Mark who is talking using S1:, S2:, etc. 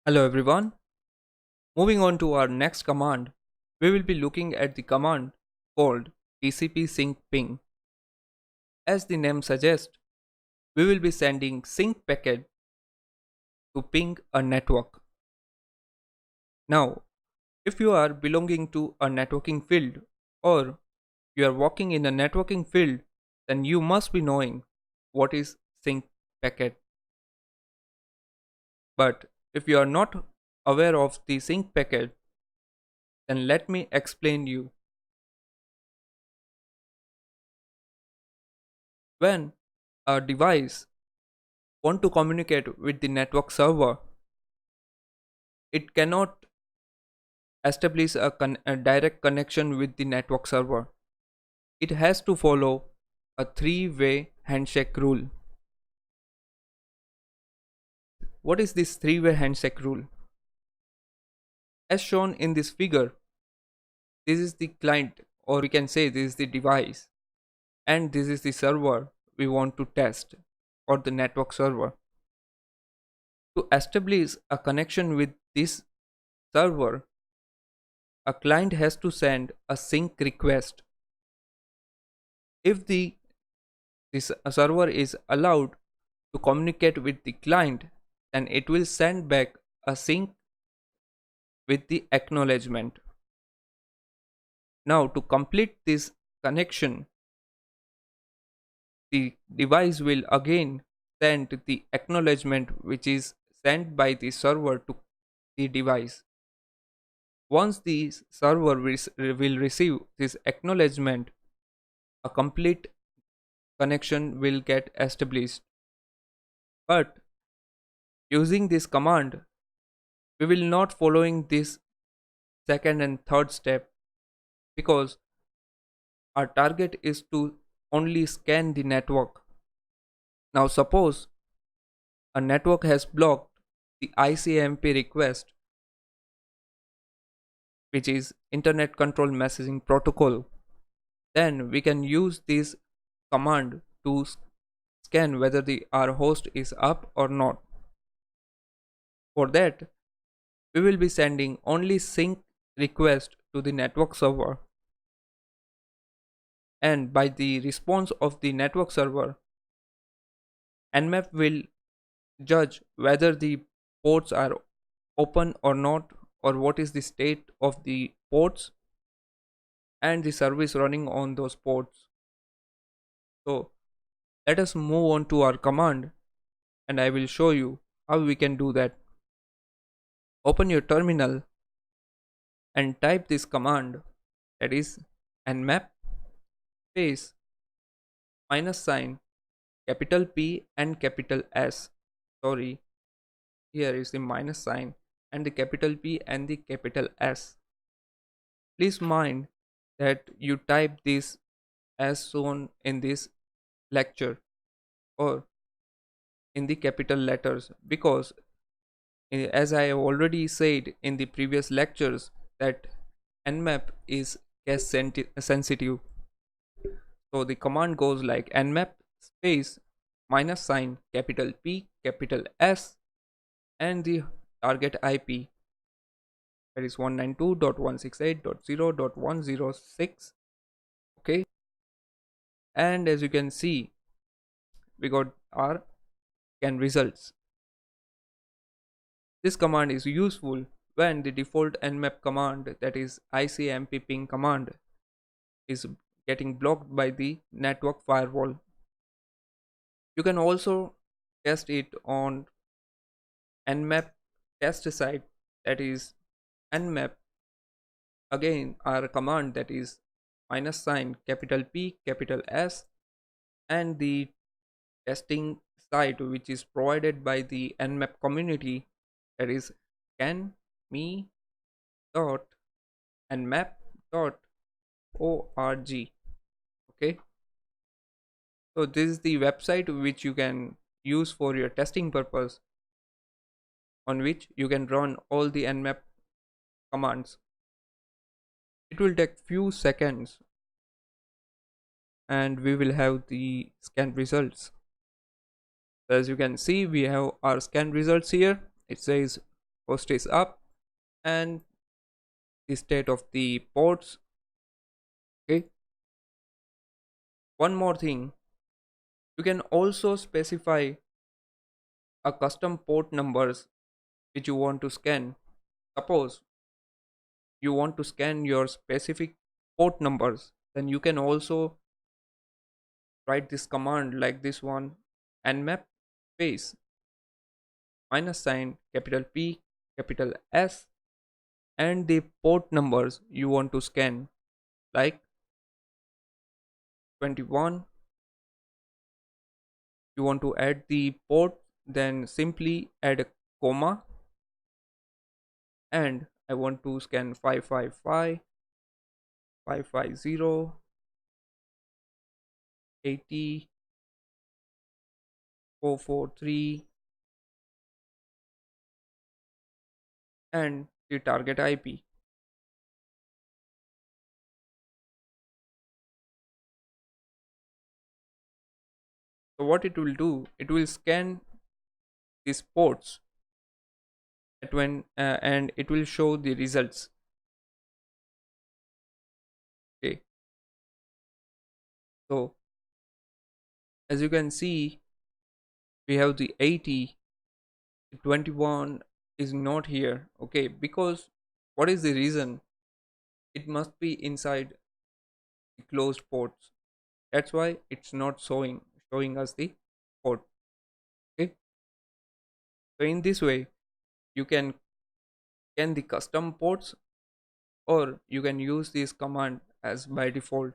S1: Hello everyone. Moving on to our next command, we will be looking at the command called TCP sync ping. As the name suggests, we will be sending sync packet to ping a network. Now, if you are belonging to a networking field or you are working in a networking field, then you must be knowing what is sync packet. But if you are not aware of the sync packet, then let me explain you. When a device want to communicate with the network server, it cannot establish a direct connection with the network server. It has to follow a three-way handshake rule. What is this three-way handshake rule? As shown in this figure, this is the client, or we can say this is the device, and this is the server we want to test, or the network server. To establish a connection with this server, a client has to send a sync request. If this server is allowed to communicate with the client, then it will send back a sync with the acknowledgement. Now, to complete this connection, the device will again send the acknowledgement which is sent by the server to the device. Once the server will receive this acknowledgement, a complete connection will get established. But using this command, we will not following this second and third step because our target is to only scan the network. Now suppose a network has blocked the ICMP request, which is Internet Control Messaging Protocol, then we can use this command to scan whether the our host is up or not. For that, we will be sending only sync request to the network server, and by the response of the network server, Nmap will judge whether the ports are open or not, or what is the state of the ports and the service running on those ports. So let us move on to our command, and I will show you how we can do that. Open your terminal and type this command, that is nmap space minus sign capital P and capital S. Sorry, here is the minus sign and the capital P and the capital S. Please mind that you type this as shown in this lecture or in the capital letters, because as I have already said in the previous lectures that nmap is case sensitive. So the command goes like nmap space minus sign capital P capital S and the target IP, that is 192.168.0.106. Okay, and as you can see, we got our scan results. This command is useful when the default nmap command, that is ICMP ping command, is getting blocked by the network firewall. You can also test it on nmap test site, that is nmap, again our command, that is minus sign capital P capital S, and the testing site which is provided by the nmap community, that is canme.nmap.org. Okay, so this is the website which you can use for your testing purpose, on which you can run all the nmap commands. It will take few seconds and we will have the scan results. As you can see, we have our scan results here. It says host is up, and the state of the ports. Okay, one more thing, you can also specify a custom port numbers which you want to scan. Suppose you want to scan your specific port numbers, then you can also write this command like this one: nmap space minus sign capital P capital S and the port numbers you want to scan, like 21. You want to add the port, then simply add a comma, and I want to scan 555 550 80 443 and the target IP. So what it will do, it will scan these ports at when and it will show the results. Okay, so as you can see, we have the 80, the 21 is not here. Okay, because what is the reason? It must be inside the closed ports. That's why it's not showing us the port. Okay, so in this way you can scan the custom ports, or you can use this command as by default.